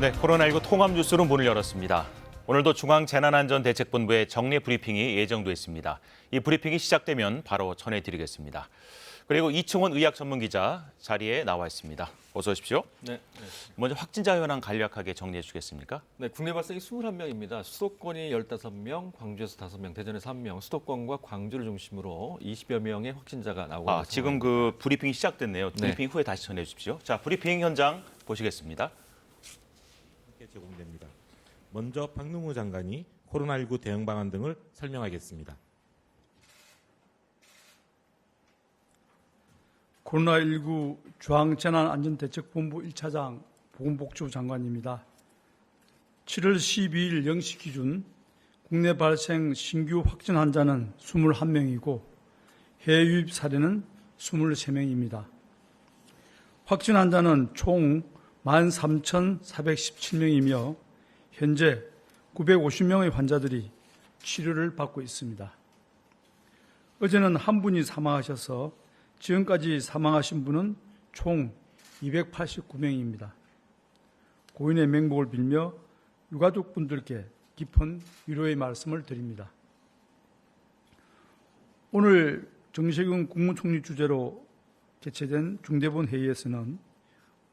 네, 코로나19 통합 뉴스로 문을 열었습니다. 오늘도 중앙재난안전대책본부의 정례 브리핑이 예정돼 있습니다. 이 브리핑이 시작되면 바로 전해드리겠습니다. 그리고 이충원 의학 전문 기자 자리에 나와 있습니다. 어서 오십시오. 네. 먼저 확진자 현황 간략하게 정리해 주시겠습니까? 네, 국내 발생이 21명입니다. 수도권이 15명, 광주에서 5명, 대전에서 1명, 수도권과 광주를 중심으로 20여 명의 확진자가 나오고 있습니다. 지금 그 브리핑이 시작됐네요. 브리핑 후에 다시 전해 주십시오. 자, 브리핑 현장 보시겠습니다. 제공됩니다. 먼저 박능우 장관이 코로나19 대응 방안 등을 설명하겠습니다. 코로나19 중앙재난안전대책본부 1차장 보건복지부 장관입니다. 7월 12일 0시 기준 국내 발생 신규 확진 환자는 21명이고 해외 유입 사례는 23명입니다. 확진 환자는 총 13,417명이며 현재 950명의 환자들이 치료를 받고 있습니다. 어제는 한 분이 사망하셔서 지금까지 사망하신 분은 총 289명입니다. 고인의 명복을 빌며 유가족분들께 깊은 위로의 말씀을 드립니다. 오늘 정세균 국무총리 주재로 개최된 중대본 회의에서는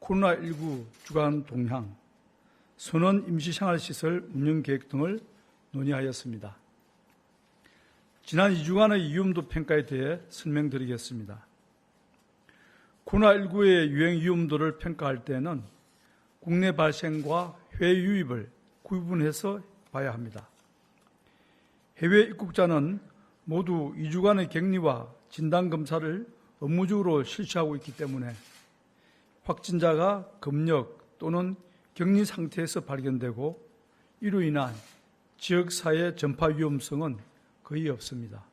코로나19 주간 동향, 선원 임시생활시설 운영계획 등을 논의하였습니다. 지난 2주간의 위험도 평가에 대해 설명드리겠습니다. 코로나19의 유행 위험도를 평가할 때는 국내 발생과 해외 유입을 구분해서 봐야 합니다. 해외 입국자는 모두 2주간의 격리와 진단검사를 업무적으로 실시하고 있기 때문에 확진자가 검역 또는 격리 상태에서 발견되고 이로 인한 지역사회 전파 위험성은 거의 없습니다.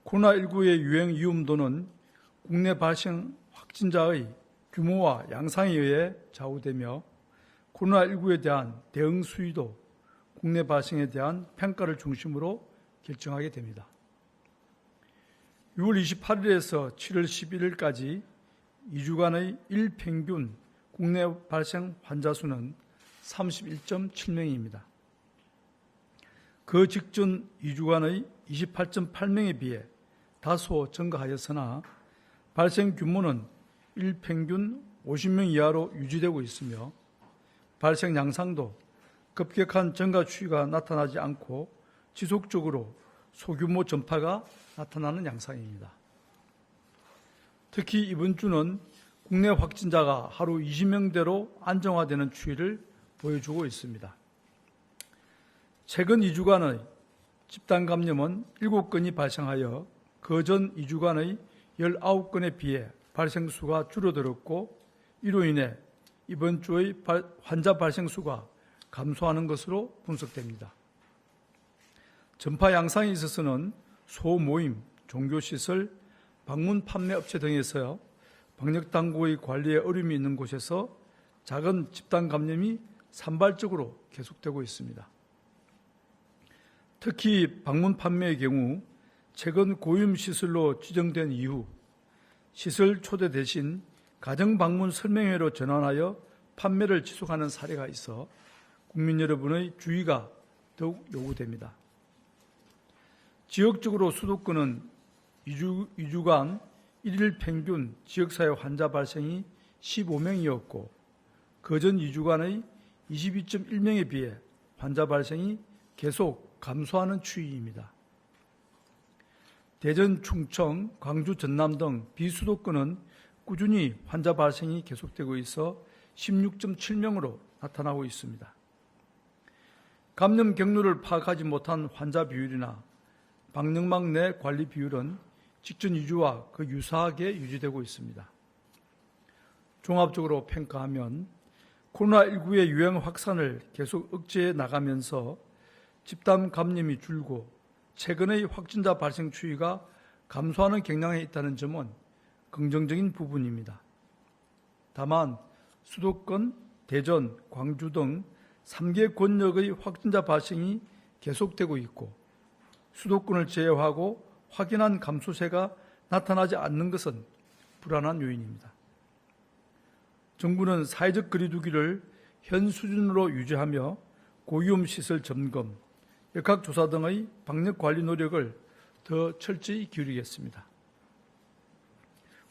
코로나19의 유행 위험도는 국내 발생 확진자의 규모와 양상에 의해 좌우되며 코로나19에 대한 대응 수위도 국내 발생에 대한 평가를 중심으로 결정하게 됩니다. 6월 28일에서 7월 11일까지 2주간의 일평균 국내 발생 환자 수는 31.7명입니다. 그 직전 2주간의 28.8명에 비해 다소 증가하였으나 발생 규모는 일평균 50명 이하로 유지되고 있으며 발생 양상도 급격한 증가 추이가 나타나지 않고 지속적으로 소규모 전파가 나타나는 양상입니다. 특히 이번 주는 국내 확진자가 하루 20명대로 안정화되는 추이를 보여주고 있습니다. 최근 2주간의 집단 감염은 7건이 발생하여 그전 2주간의 19건에 비해 발생 수가 줄어들었고 이로 인해 이번 주의 환자 발생 수가 감소하는 것으로 분석됩니다. 전파 양상에 있어서는 소모임, 종교시설, 방문 판매 업체 등에서 방역당국의 관리에 어려움이 있는 곳에서 작은 집단 감염이 산발적으로 계속되고 있습니다. 특히 방문 판매의 경우 최근 고위험시설로 지정된 이후 시설 초대 대신 가정방문 설명회로 전환하여 판매를 지속하는 사례가 있어 국민 여러분의 주의가 더욱 요구됩니다. 지역적으로 수도권은 2주간 1일 평균 지역사회 환자 발생이 15명이었고 그전 2주간의 22.1명에 비해 환자 발생이 계속 감소하는 추이입니다. 대전, 충청, 광주, 전남 등 비수도권은 꾸준히 환자 발생이 계속되고 있어 16.7명으로 나타나고 있습니다. 감염 경로를 파악하지 못한 환자 비율이나 방역망 내 관리 비율은 직전 2주와 그 유사하게 유지되고 있습니다. 종합적으로 평가하면 코로나19의 유행 확산을 계속 억제해 나가면서 집단 감염이 줄고 최근의 확진자 발생 추이가 감소하는 경향에 있다는 점은 긍정적인 부분입니다. 다만 수도권, 대전, 광주 등 3개 권역의 확진자 발생이 계속되고 있고 수도권을 제외하고 확연한 감소세가 나타나지 않는 것은 불안한 요인입니다. 정부는 사회적 거리 두기를 현 수준으로 유지하며 고위험 시설 점검, 역학조사 등의 방역관리 노력을 더 철저히 기울이겠습니다.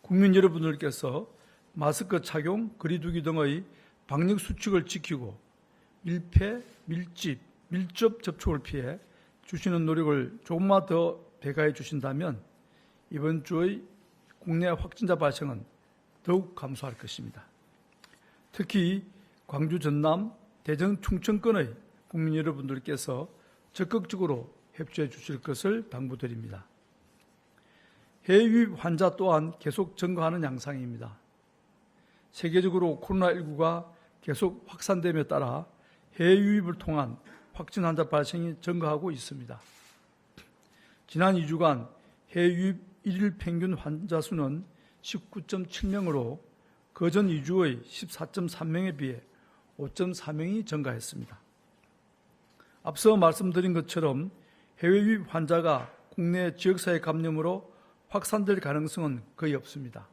국민 여러분들께서 마스크 착용, 거리두기 등의 방역수칙을 지키고 밀폐, 밀집, 밀접 접촉을 피해 주시는 노력을 조금만 더 배가해 주신다면 이번 주의 국내 확진자 발생은 더욱 감소할 것입니다. 특히 광주, 전남, 대전, 충청권의 국민 여러분들께서 적극적으로 협조해 주실 것을 당부드립니다. 해외 유입 환자 또한 계속 증가하는 양상입니다. 세계적으로 코로나19가 계속 확산됨에 따라 해외 유입을 통한 확진 환자 발생이 증가하고 있습니다. 지난 2주간 해외 유입 일일 평균 환자 수는 19.7명으로 그전 2주의 14.3명에 비해 5.4명이 증가했습니다. 앞서 말씀드린 것처럼 해외 유입 환자가 국내 지역사회 감염으로 확산될 가능성은 거의 없습니다.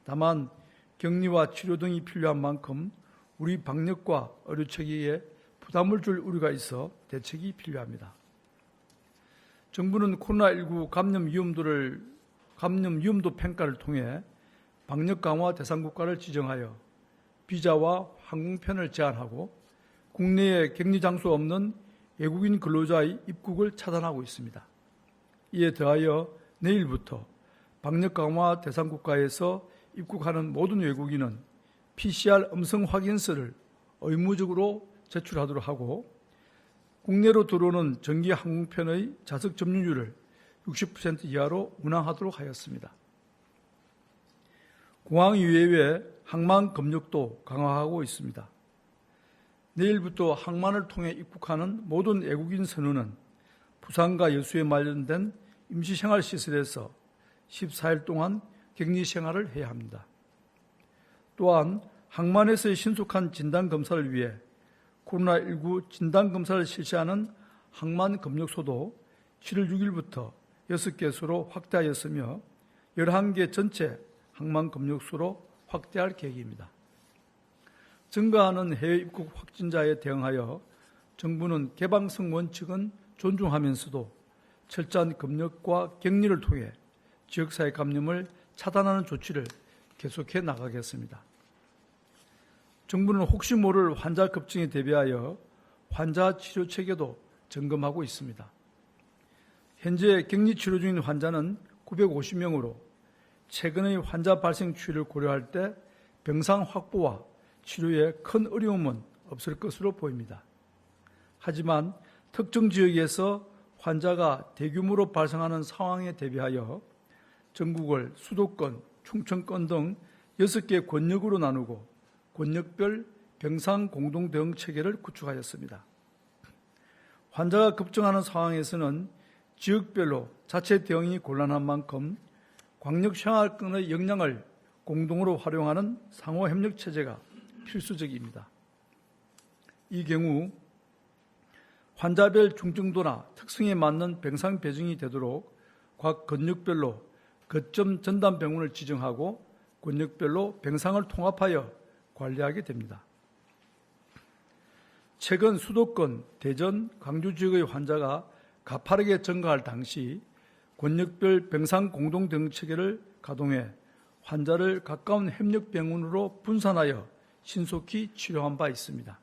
다만 격리와 치료 등이 필요한 만큼 우리 방역과 의료체계에 부담을 줄 우려가 있어 대책이 필요합니다. 정부는 코로나19 감염 위험도 평가를 통해 방역 강화 대상국가를 지정하여 비자와 항공편을 제한하고 국내에 격리 장소 없는 외국인 근로자의 입국을 차단하고 있습니다. 이에 더하여 내일부터 방역 강화 대상국가에서 입국하는 모든 외국인은 PCR 음성 확인서를 의무적으로 제출하도록 하고 국내로 들어오는 정기 항공편의 좌석 점유율을 60% 이하로 운항하도록 하였습니다. 공항 이외의 항만 검역도 강화하고 있습니다. 내일부터 항만을 통해 입국하는 모든 외국인 선원은 부상과 여수에 마련된 임시생활시설에서 14일 동안 격리 생활을 해야 합니다. 또한 항만에서의 신속한 진단검사를 위해 코로나19 진단검사를 실시하는 항만 검역소도 7월 6일부터 6개소로 확대하였으며 11개 전체 항만 검역소로 확대할 계획입니다. 증가하는 해외 입국 확진자에 대응하여 정부는 개방성 원칙은 존중하면서도 철저한 검역과 격리를 통해 지역사회 감염을 차단하는 조치를 계속해 나가겠습니다. 정부는 혹시 모를 환자 급증에 대비하여 환자 치료 체계도 점검하고 있습니다. 현재 격리 치료 중인 환자는 950명으로 최근의 환자 발생 추이를 고려할 때 병상 확보와 치료에 큰 어려움은 없을 것으로 보입니다. 하지만 특정 지역에서 환자가 대규모로 발생하는 상황에 대비하여 전국을 수도권, 충청권 등 6개 권역으로 나누고 권역별 병상 공동 대응 체계를 구축하였습니다. 환자가 급증하는 상황에서는 지역별로 자체 대응이 곤란한 만큼 광역생활권의 역량을 공동으로 활용하는 상호협력 체제가 필수적입니다. 이 경우 환자별 중증도나 특성에 맞는 병상 배정이 되도록 각 권역별로 거점 전담병원을 지정하고 권역별로 병상을 통합하여 관리하게 됩니다. 최근 수도권, 대전, 광주 지역의 환자가 가파르게 증가할 당시 권역별 병상 공동 대응 체계를 가동해 환자를 가까운 협력병원으로 분산하여 신속히 치료한 바 있습니다.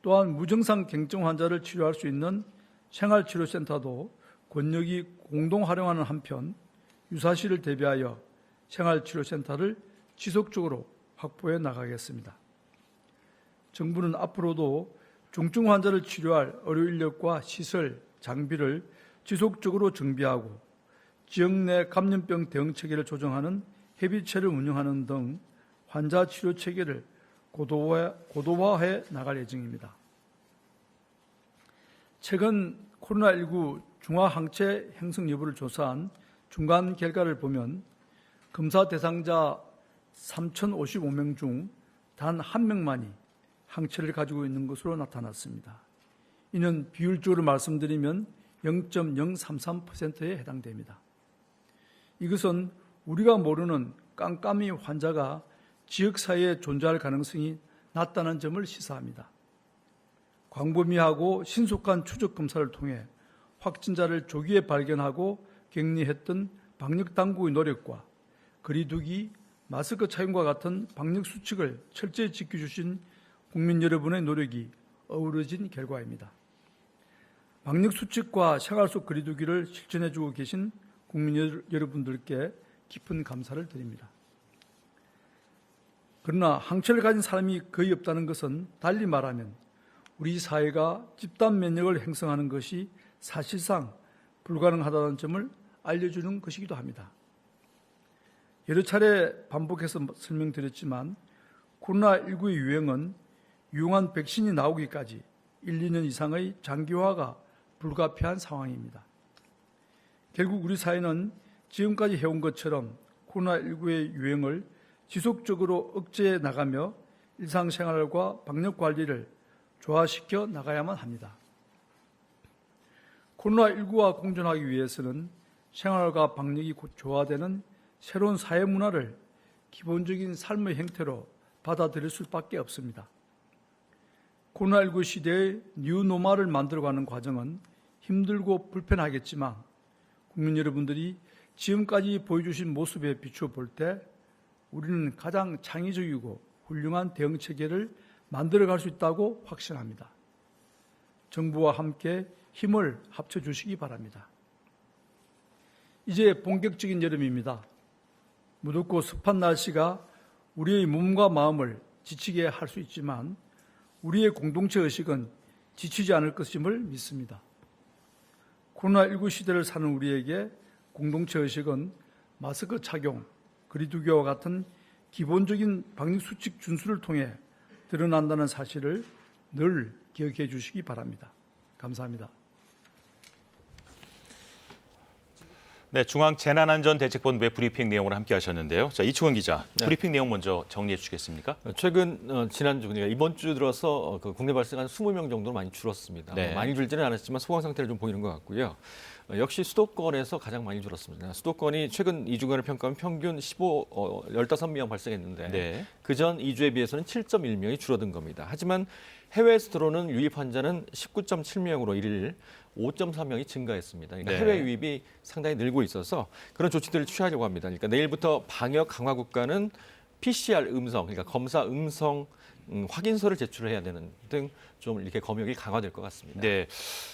또한 무증상 경증 환자를 치료할 수 있는 생활치료센터도 권역이 공동 활용하는 한편 유사시를 대비하여 생활치료센터를 지속적으로 확보해 나가겠습니다. 정부는 앞으로도 중증 환자를 치료할 의료 인력과 시설, 장비를 지속적으로 정비하고 지역 내 감염병 대응 체계를 조정하는 협의체를 운영하는 등 환자 치료 체계를 고도화해 나갈 예정입니다. 최근 코로나19 중화항체 행성 여부를 조사한 중간 결과를 보면 검사 대상자 3,055명 중 단 한 명만이 항체를 가지고 있는 것으로 나타났습니다. 이는 비율적으로 말씀드리면 0.033%에 해당됩니다. 이것은 우리가 모르는 깜깜이 환자가 지역사회에 존재할 가능성이 낮다는 점을 시사합니다. 광범위하고 신속한 추적 검사를 통해 확진자를 조기에 발견하고 격리했던 방역 당국의 노력과 거리두기, 마스크 착용과 같은 방역 수칙을 철저히 지켜주신 국민 여러분의 노력이 어우러진 결과입니다. 방역 수칙과 생활 속 거리두기를 실천해주고 계신 국민 여러분들께 깊은 감사를 드립니다. 그러나 항체를 가진 사람이 거의 없다는 것은 달리 말하면 우리 사회가 집단 면역을 형성하는 것이 사실상 불가능하다는 점을 알려주는 것이기도 합니다. 여러 차례 반복해서 설명드렸지만 코로나19의 유행은 유용한 백신이 나오기까지 1, 2년 이상의 장기화가 불가피한 상황입니다. 결국 우리 사회는 지금까지 해온 것처럼 코로나19의 유행을 지속적으로 억제해 나가며 일상생활과 방역관리를 조화시켜 나가야만 합니다. 코로나19와 공존하기 위해서는 생활과 방역이 곧 조화되는 새로운 사회 문화를 기본적인 삶의 형태로 받아들일 수밖에 없습니다. 코로나19 시대의 뉴노멀을 만들어가는 과정은 힘들고 불편하겠지만 국민 여러분들이 지금까지 보여주신 모습에 비추어 볼 때 우리는 가장 창의적이고 훌륭한 대응 체계를 만들어갈 수 있다고 확신합니다. 정부와 함께 힘을 합쳐주시기 바랍니다. 이제 본격적인 여름입니다. 무덥고 습한 날씨가 우리의 몸과 마음을 지치게 할 수 있지만 우리의 공동체 의식은 지치지 않을 것임을 믿습니다. 코로나19 시대를 사는 우리에게 공동체 의식은 마스크 착용, 거리두기와 같은 기본적인 방역수칙 준수를 통해 드러난다는 사실을 늘 기억해 주시기 바랍니다. 감사합니다. 네, 중앙재난안전대책본부의 브리핑 내용을 함께 하셨는데요. 자, 이충원 기자, 네. 브리핑 내용 먼저 정리해 주시겠습니까? 최근 지난주, 그러니까 이번 주 들어서 국내 발생한 20명 정도로 많이 줄었습니다. 네. 많이 줄지는 않았지만 소강 상태를 좀 보이는 것 같고요. 역시 수도권에서 가장 많이 줄었습니다. 수도권이 최근 2주간을 평가하면 평균 15명 발생했는데 네. 그전 2주에 비해서는 7.1명이 줄어든 겁니다. 하지만 해외에서 들어오는 유입 환자는 19.7명으로 1일 5.4명이 증가했습니다. 그러니까 네. 해외 유입이 상당히 늘고 있어서 그런 조치들을 취하려고 합니다. 그러니까 내일부터 방역 강화 국가는 PCR 음성, 그러니까 검사 음성 확인서를 제출해야 되는 등 좀 이렇게 검역이 강화될 것 같습니다. 네.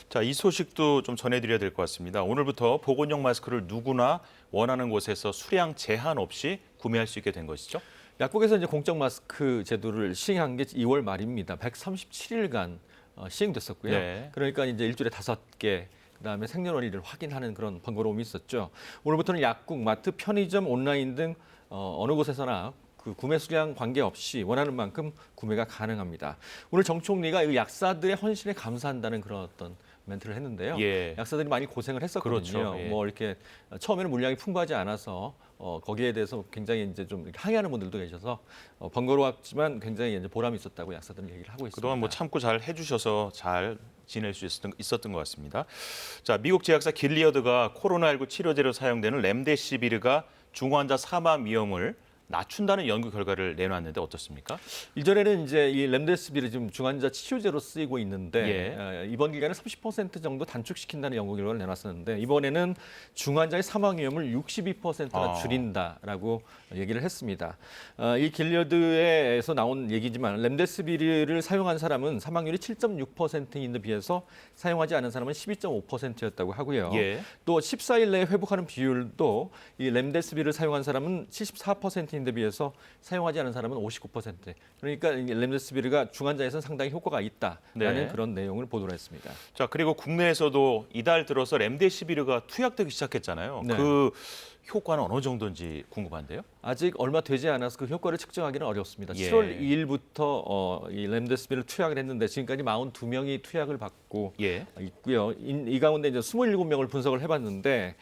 자, 이 소식도 좀 전해드려야 될 것 같습니다. 오늘부터 보건용 마스크를 누구나 원하는 곳에서 수량 제한 없이 구매할 수 있게 된 것이죠? 약국에서 이제 공적 마스크 제도를 시행한 게 2월 말입니다. 137일간 시행됐었고요. 네. 그러니까 이제 일주일에 5개, 그다음에 생년월일을 확인하는 그런 번거로움이 있었죠. 오늘부터는 약국, 마트, 편의점, 온라인 등 어느 곳에서나 그 구매 수량 관계없이 원하는 만큼 구매가 가능합니다. 오늘 정 총리가 이 약사들의 헌신에 감사한다는 그런 어떤 멘트를 했는데요. 예. 약사들이 많이 고생을 했었거든요. 그렇죠. 예. 뭐 이렇게 처음에는 물량이 풍부하지 않아서 거기에 대해서 굉장히 이제 좀 이렇게 항의하는 분들도 계셔서 번거로웠지만 굉장히 이제 보람이 있었다고 약사들은 얘기를 하고 있습니다. 그동안 뭐 참고 잘 해주셔서 잘 지낼 수 있었던 것 같습니다. 자, 미국 제약사 길리어드가 코로나19 치료제로 사용되는 렘데시비르가 중환자 사망 위험을 낮춘다는 연구 결과를 내놨는데 어떻습니까? 이전에는 이제 이 렘데시비르 지금 중환자 치료제로 쓰이고 있는데 이번 기간에 30% 정도 단축시킨다는 연구 결과를 내놨었는데 이번에는 중환자의 사망 위험을 62%나 줄인다라고 얘기를 했습니다. 이 길리어드에서 나온 얘기지만 렘데시비르를 사용한 사람은 사망률이 7.6%인 데 비해서 사용하지 않은 사람은 12.5%였다고 하고요. 예. 또 14일 내에 회복하는 비율도 이 렘데시비르를 사용한 사람은 74%인 데 비해서 사용하지 않은 사람은 59%. 그러니까 렘데시비르가 중환자에서는 상당히 효과가 있다라는 네. 그런 내용을 보도를 했습니다. 자, 그리고 국내에서도 이달 들어서 렘데시비르가 투약되기 시작했잖아요. 네. 그 효과는 어느 정도인지 궁금한데요. 아직 얼마 되지 않아서 그 효과를 측정하기는 어렵습니다. 예. 7월 2일부터 이 렘데시비르를 투약을 했는데 지금까지 42명이 투약을 받고 예. 있고요. 이 가운데 이제 27명을 분석을 해봤는데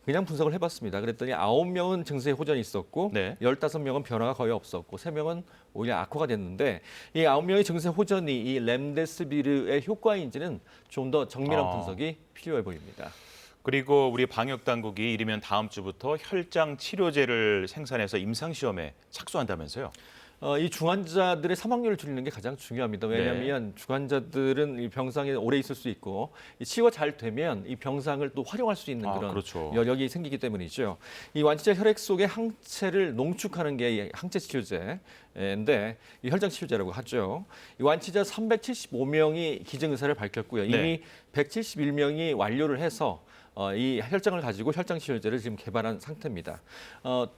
그냥 분석을 해봤습니다. 그랬더니 9명은 증세 호전이 있었고 네. 15명은 변화가 거의 없었고 3명은 오히려 악화가 됐는데 이 9명의 증세 호전이 이 렘데시비르의 효과인지는 좀 더 정밀한 분석이 필요해 보입니다. 그리고 우리 방역 당국이 이르면 다음 주부터 혈장 치료제를 생산해서 임상 시험에 착수한다면서요? 이 중환자들의 사망률을 줄이는 게 가장 중요합니다. 왜냐하면 중환자들은 이 병상에 오래 있을 수 있고 이 치유가 잘 되면 이 병상을 또 활용할 수 있는 그런 그렇죠. 여력이 생기기 때문이죠. 이 완치자 혈액 속의 항체를 농축하는 게 이 항체 치료제인데 이 혈장 치료제라고 하죠. 이 완치자 375명이 기증 의사를 밝혔고요. 이미 171명이 완료를 해서 이 혈장을 가지고 혈장 치료제를 지금 개발한 상태입니다.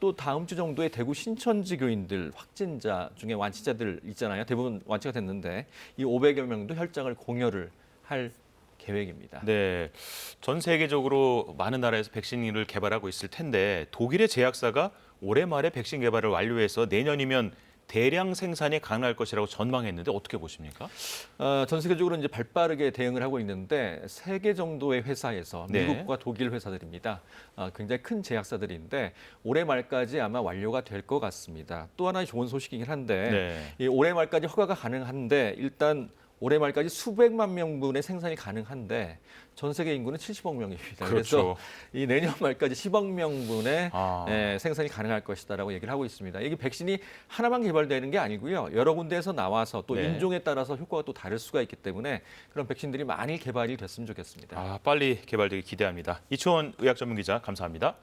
또 다음 주 정도에 대구 신천지 교인들 확진자 중에 완치자들 있잖아요. 대부분 완치가 됐는데 이 500여 명도 혈장을 공여를 할 계획입니다. 네, 전 세계적으로 많은 나라에서 백신을 개발하고 있을 텐데 독일의 제약사가 올해 말에 백신 개발을 완료해서 내년이면 대량 생산이 가능할 것이라고 전망했는데 어떻게 보십니까? 전 세계적으로 이제 발빠르게 대응을 하고 있는데 3개 정도의 회사에서 미국과 독일 회사들입니다. 굉장히 큰 제약사들인데 올해 말까지 아마 완료가 될 것 같습니다. 또 하나의 좋은 소식이긴 한데 이 올해 말까지 허가가 가능한데 일단 올해 말까지 수백만 명분의 생산이 가능한데 전 세계 인구는 70억 명입니다. 그렇죠. 그래서 이 내년 말까지 10억 명분의 생산이 가능할 것이다라고 얘기를 하고 있습니다. 이게 백신이 하나만 개발되는 게 아니고요. 여러 군데에서 나와서 또 인종에 따라서 효과가 또 다를 수가 있기 때문에 그런 백신들이 많이 개발이 됐으면 좋겠습니다. 빨리 개발되길 기대합니다. 이초원 의학전문기자 감사합니다.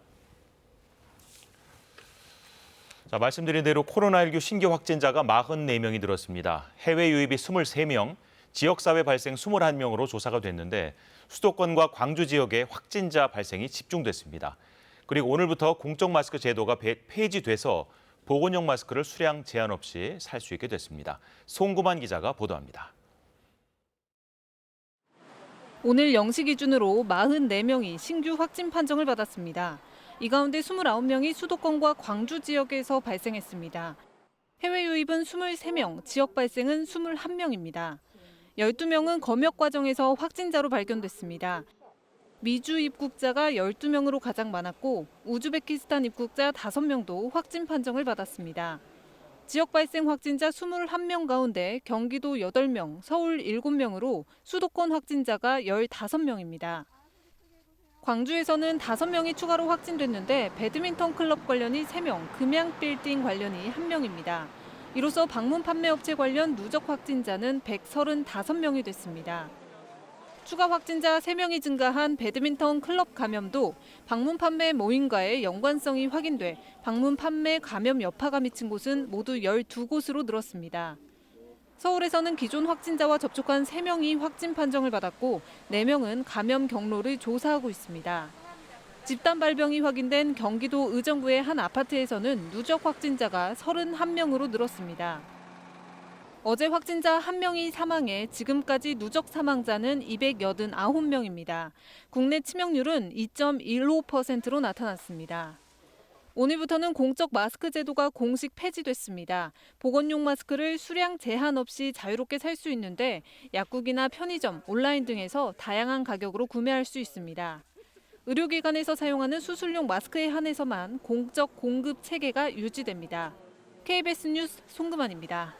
자, 말씀드린 대로 코로나19 신규 확진자가 44명이 늘었습니다. 해외 유입이 23명, 지역사회 발생 21명으로 조사가 됐는데 수도권과 광주 지역에 확진자 발생이 집중됐습니다. 그리고 오늘부터 공적 마스크 제도가 폐지돼서 보건용 마스크를 수량 제한 없이 살 수 있게 됐습니다. 송구만 기자가 보도합니다. 오늘 0시 기준으로 44명이 신규 확진 판정을 받았습니다. 이 가운데 29명이 수도권과 광주 지역에서 발생했습니다. 해외 유입은 23명, 지역 발생은 21명입니다. 12명은 검역 과정에서 확진자로 발견됐습니다. 미주 입국자가 12명으로 가장 많았고 우즈베키스탄 입국자 5명도 확진 판정을 받았습니다. 지역 발생 확진자 21명 가운데 경기도 8명, 서울 7명으로 수도권 확진자가 15명입니다. 광주에서는 5명이 추가로 확진됐는데 배드민턴 클럽 관련이 3명, 금양 빌딩 관련이 1명입니다. 이로써 방문 판매업체 관련 누적 확진자는 135명이 됐습니다. 추가 확진자 3명이 증가한 배드민턴 클럽 감염도 방문 판매 모임과의 연관성이 확인돼 방문 판매 감염 여파가 미친 곳은 모두 12곳으로 늘었습니다. 서울에서는 기존 확진자와 접촉한 3명이 확진 판정을 받았고 4명은 감염 경로를 조사하고 있습니다. 집단 발병이 확인된 경기도 의정부의 한 아파트에서는 누적 확진자가 31명으로 늘었습니다. 어제 확진자 1명이 사망해 지금까지 누적 사망자는 289명입니다. 국내 치명률은 2.15%로 나타났습니다. 오늘부터는 공적 마스크 제도가 공식 폐지됐습니다. 보건용 마스크를 수량 제한 없이 자유롭게 살 수 있는데 약국이나 편의점, 온라인 등에서 다양한 가격으로 구매할 수 있습니다. 의료기관에서 사용하는 수술용 마스크에 한해서만 공적 공급 체계가 유지됩니다. KBS 뉴스 송금환입니다.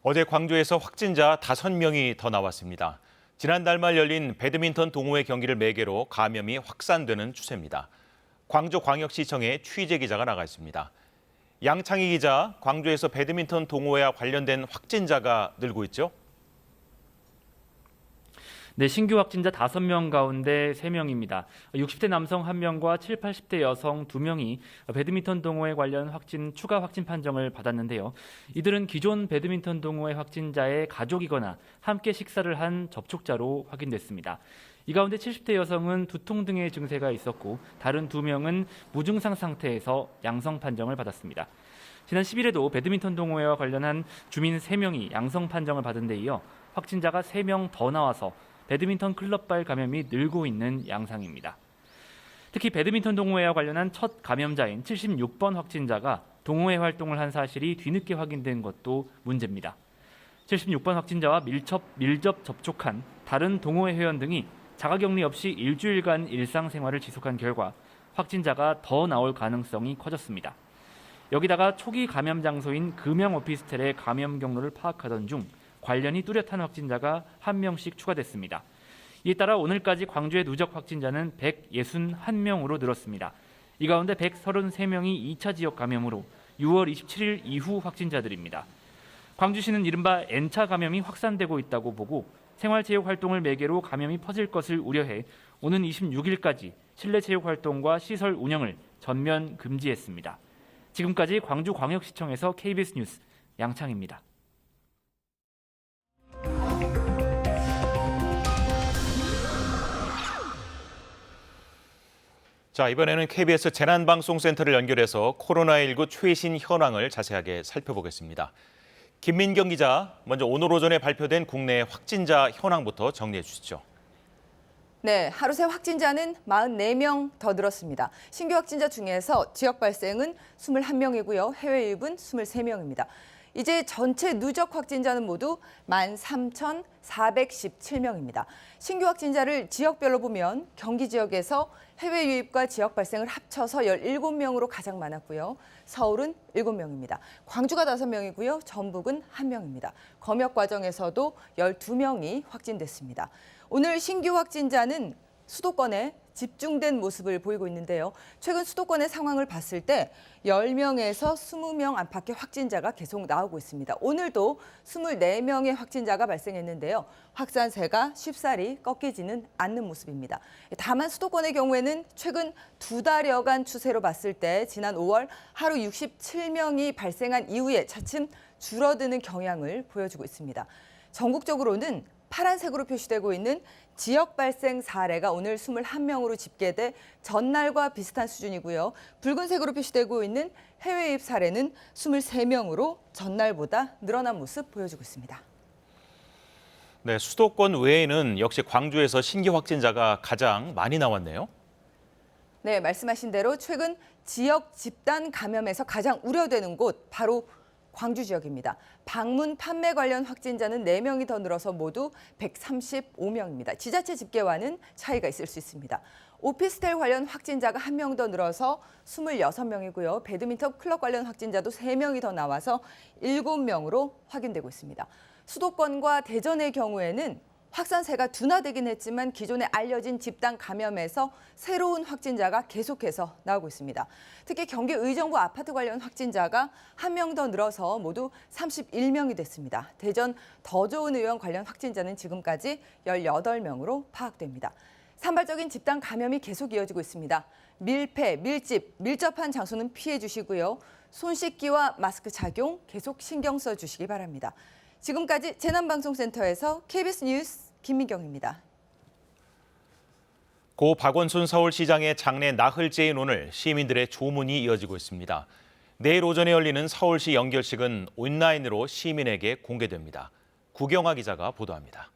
어제 광주에서 확진자 5명이 더 나왔습니다. 지난달 말 열린 배드민턴 동호회 경기를 매개로 감염이 확산되는 추세입니다. 광주광역시청에 취재 기자가 나가 있습니다. 양창희 기자, 광주에서 배드민턴 동호회와 관련된 확진자가 늘고 있죠? 네, 신규 확진자 5명 가운데 3명입니다. 60대 남성 1명과 70, 80대 여성 2명이 배드민턴 동호회 관련 추가 확진 판정을 받았는데요. 이들은 기존 배드민턴 동호회 확진자의 가족이거나 함께 식사를 한 접촉자로 확인됐습니다. 이 가운데 70대 여성은 두통 등의 증세가 있었고 다른 2명은 무증상 상태에서 양성 판정을 받았습니다. 지난 10일에도 배드민턴 동호회와 관련한 주민 3명이 양성 판정을 받은 데 이어 확진자가 3명 더 나와서 배드민턴 클럽발 감염이 늘고 있는 양상입니다. 특히 배드민턴 동호회와 관련한 첫 감염자인 76번 확진자가 동호회 활동을 한 사실이 뒤늦게 확인된 것도 문제입니다. 76번 확진자와 밀접 접촉한 다른 동호회 회원 등이 자가격리 없이 일주일간 일상생활을 지속한 결과 확진자가 더 나올 가능성이 커졌습니다. 여기다가 초기 감염 장소인 금양 오피스텔의 감염 경로를 파악하던 중 관련이 뚜렷한 확진자가 1명씩 추가됐습니다. 이에 따라 오늘까지 광주의 누적 확진자는 161명으로 늘었습니다. 이 가운데 133명이 2차 지역 감염으로 6월 27일 이후 확진자들입니다. 광주시는 이른바 N차 감염이 확산되고 있다고 보고 생활체육 활동을 매개로 감염이 퍼질 것을 우려해 오는 26일까지 실내 체육 활동과 시설 운영을 전면 금지했습니다. 지금까지 광주광역시청에서 KBS 뉴스 양창입니다. 자, 이번에는 KBS 재난방송센터를 연결해서 코로나19 최신 현황을 자세하게 살펴보겠습니다. 김민경 기자, 먼저 오늘 오전에 발표된 국내 확진자 현황부터 정리해 주시죠. 네, 하루 새 확진자는 44명 더 늘었습니다. 신규 확진자 중에서 지역 발생은 21명이고요. 해외 유입은 23명입니다. 이제 전체 누적 확진자는 모두 13,417명입니다. 신규 확진자를 지역별로 보면 경기 지역에서 해외 유입과 지역 발생을 합쳐서 17명으로 가장 많았고요. 서울은 7명입니다. 광주가 5명이고요. 전북은 1명입니다. 검역 과정에서도 12명이 확진됐습니다. 오늘 신규 확진자는 수도권에 집중된 모습을 보이고 있는데요. 최근 수도권의 상황을 봤을 때 10명에서 20명 안팎의 확진자가 계속 나오고 있습니다. 오늘도 24명의 확진자가 발생했는데요. 확산세가 쉽사리 꺾이지는 않는 모습입니다. 다만 수도권의 경우에는 최근 2달여간 추세로 봤을 때 지난 5월 하루 67명이 발생한 이후에 차츰 줄어드는 경향을 보여주고 있습니다. 전국적으로는 파란색으로 표시되고 있는 지역 발생 사례가 오늘 21명으로 집계돼 전날과 비슷한 수준이고요. 붉은색으로 표시되고 있는 해외 유입 사례는 23명으로 전날보다 늘어난 모습 보여주고 있습니다. 네, 수도권 외에는 역시 광주에서 신규 확진자가 가장 많이 나왔네요. 네, 말씀하신 대로 최근 지역 집단 감염에서 가장 우려되는 곳 바로 광주 지역입니다. 방문 판매 관련 확진자는 4명이 더 늘어서 모두 135명입니다. 지자체 집계와는 차이가 있을 수 있습니다. 오피스텔 관련 확진자가 1명 더 늘어서 26명이고요. 배드민턴 클럽 관련 확진자도 3명이 더 나와서 7명으로 확인되고 있습니다. 수도권과 대전의 경우에는 확산세가 둔화되긴 했지만 기존에 알려진 집단 감염에서 새로운 확진자가 계속해서 나오고 있습니다. 특히 경기 의정부 아파트 관련 확진자가 1명 더 늘어서 모두 31명이 됐습니다. 대전 더 좋은 의원 관련 확진자는 지금까지 18명으로 파악됩니다. 산발적인 집단 감염이 계속 이어지고 있습니다. 밀폐, 밀집, 밀접한 장소는 피해 주시고요. 손 씻기와 마스크 착용 계속 신경 써 주시기 바랍니다. 지금까지 재난방송센터에서 KBS 뉴스 김민경입니다. 고 박원순 서울시장의 장례 나흘째인 오늘 시민들의 조문이 이어지고 있습니다. 내일 오전에 열리는 서울시 연결식은 온라인으로 시민에게 공개됩니다. 구경아 기자가 보도합니다.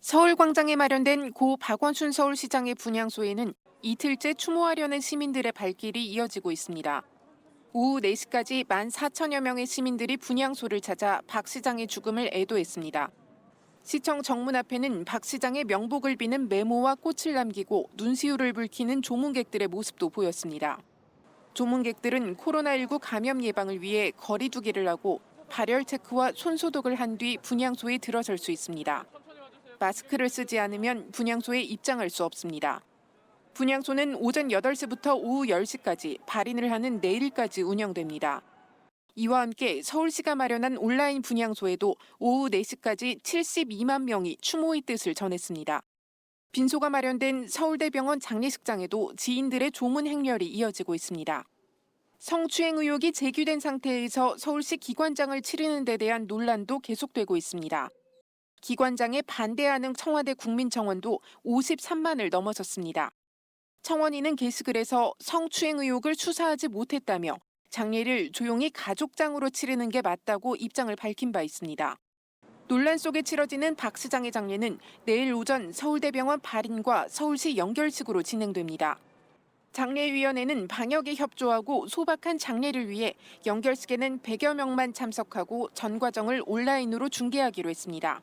서울광장에 마련된 고 박원순 서울시장의 분향소에는 이틀째 추모하려는 시민들의 발길이 이어지고 있습니다. 오후 4시까지 14,000여 명의 시민들이 분향소를 찾아 박 시장의 죽음을 애도했습니다. 시청 정문 앞에는 박 시장의 명복을 비는 메모와 꽃을 남기고 눈시울을 붉히는 조문객들의 모습도 보였습니다. 조문객들은 코로나19 감염 예방을 위해 거리 두기를 하고 발열 체크와 손 소독을 한 뒤 분향소에 들어설 수 있습니다. 마스크를 쓰지 않으면 분향소에 입장할 수 없습니다. 분향소는 오전 8시부터 오후 10시까지 발인을 하는 내일까지 운영됩니다. 이와 함께 서울시가 마련한 온라인 분향소에도 오후 4시까지 72만 명이 추모의 뜻을 전했습니다. 빈소가 마련된 서울대병원 장례식장에도 지인들의 조문 행렬이 이어지고 있습니다. 성추행 의혹이 제기된 상태에서 서울시 기관장을 치르는 데 대한 논란도 계속되고 있습니다. 기관장에 반대하는 청와대 국민청원도 53만을 넘어섰습니다. 청원인은 게시글에서 성추행 의혹을 수사하지 못했다며 장례를 조용히 가족장으로 치르는 게 맞다고 입장을 밝힌 바 있습니다. 논란 속에 치러지는 박 시장의 장례는 내일 오전 서울대병원 발인과 서울시 연결식으로 진행됩니다. 장례위원회는 방역에 협조하고 소박한 장례를 위해 연결식에는 100여 명만 참석하고 전 과정을 온라인으로 중계하기로 했습니다.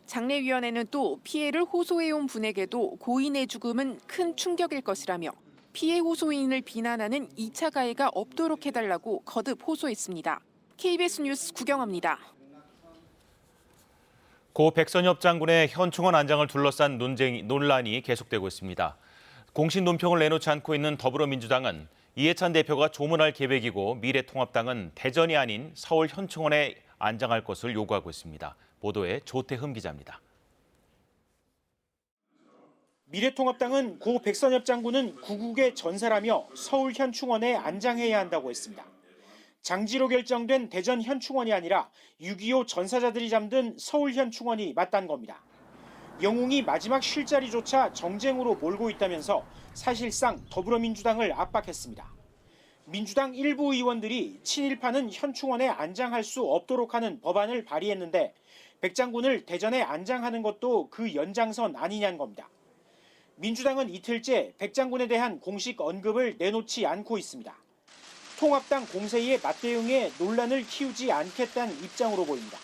장례위원회는 또 피해를 호소해온 분에게도 고인의 죽음은 큰 충격일 것이라며 피해 호소인을 비난하는 2차 가해가 없도록 해달라고 거듭 호소했습니다. KBS 뉴스 구경합니다. 고 백선엽 장군의 현충원 안장을 둘러싼 논란이 계속되고 있습니다. 공식 논평을 내놓지 않고 있는 더불어민주당은 이해찬 대표가 조문할 계획이고 미래통합당은 대전이 아닌 서울 현충원에 안장할 것을 요구하고 있습니다. 보도에 조태흠 기자입니다. 미래통합당은 고 백선엽 장군은 구국의 전사라며 서울 현충원에 안장해야 한다고 했습니다. 장지로 결정된 대전 현충원이 아니라 6.25 전사자들이 잠든 서울 현충원이 맞다는 겁니다. 영웅이 마지막 쉴 자리조차 정쟁으로 몰고 있다면서 사실상 더불어민주당을 압박했습니다. 민주당 일부 의원들이 친일파는 현충원에 안장할 수 없도록 하는 법안을 발의했는데 백 장군을 대전에 안장하는 것도 그 연장선 아니냐는 겁니다. 민주당은 이틀째 백 장군에 대한 공식 언급을 내놓지 않고 있습니다. 통합당 공세에 맞대응해 논란을 키우지 않겠다는 입장으로 보입니다.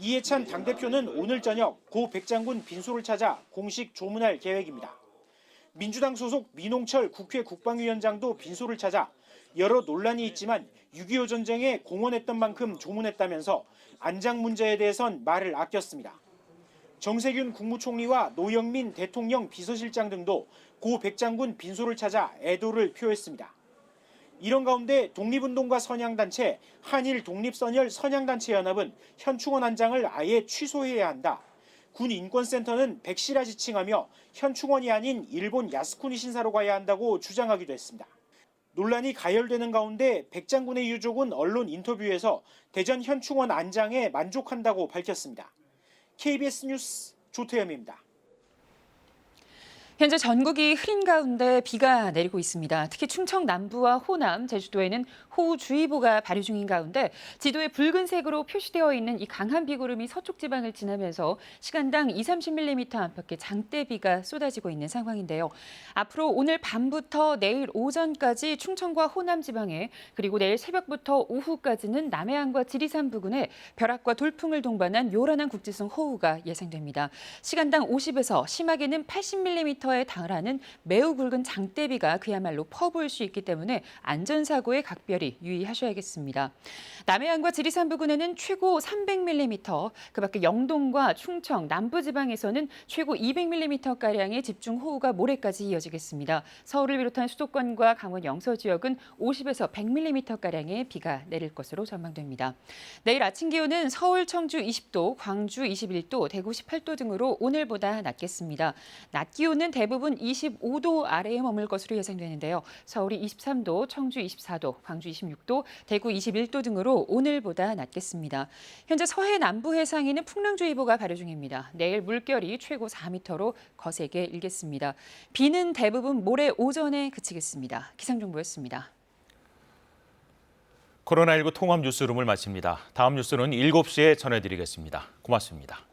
이해찬 당대표는 오늘 저녁 고 백장군 빈소를 찾아 공식 조문할 계획입니다. 민주당 소속 민홍철 국회 국방위원장도 빈소를 찾아 여러 논란이 있지만 6.25 전쟁에 공헌했던 만큼 조문했다면서 안장 문제에 대해선 말을 아꼈습니다. 정세균 국무총리와 노영민 대통령 비서실장 등도 고 백장군 빈소를 찾아 애도를 표했습니다. 이런 가운데 독립운동가 선양단체 한일독립선열 선양단체연합은 현충원 안장을 아예 취소해야 한다. 군인권센터는 백시라 지칭하며 현충원이 아닌 일본 야스쿠니 신사로 가야 한다고 주장하기도 했습니다. 논란이 가열되는 가운데 백 장군의 유족은 언론 인터뷰에서 대전 현충원 안장에 만족한다고 밝혔습니다. KBS 뉴스 조태흠입니다. 현재 전국이 흐린 가운데 비가 내리고 있습니다. 특히 충청 남부와 호남, 제주도에는 호우주의보가 발효 중인 가운데 지도에 붉은색으로 표시되어 있는 이 강한 비구름이 서쪽 지방을 지나면서 시간당 20-30mm 안팎의 장대비가 쏟아지고 있는 상황인데요. 앞으로 오늘 밤부터 내일 오전까지 충청과 호남 지방에 그리고 내일 새벽부터 오후까지는 남해안과 지리산 부근에 벼락과 돌풍을 동반한 요란한 국지성 호우가 예상됩니다. 시간당 50에서 심하게는 80mm 에 달하는 매우 굵은 장대비가 그야말로 퍼부을 수 있기 때문에 안전사고에 각별히 유의하셔야겠습니다. 남해안과 지리산 부근에는 최고 300mm, 그밖에 영동과 충청, 남부지방에서는 최고 200mm가량의 집중호우가 모레까지 이어지겠습니다. 서울을 비롯한 수도권과 강원 영서 지역은 50에서 100mm가량의 비가 내릴 것으로 전망됩니다. 내일 아침 기온은 서울, 청주 20도, 광주 21도, 대구 18도 등으로 오늘보다 낮겠습니다. 낮 기온은 대부분 25도 아래에 머물 것으로 예상되는데요. 서울이 23도, 청주 24도, 광주 26도, 대구 21도 등으로 오늘보다 낮겠습니다. 현재 서해 남부 해상에는 풍랑주의보가 발효 중입니다. 내일 물결이 최고 4m로 거세게 일겠습니다. 비는 대부분 모레 오전에 그치겠습니다. 기상정보였습니다. 코로나19 통합 뉴스룸을 마칩니다. 다음 뉴스는 7시에 전해드리겠습니다. 고맙습니다.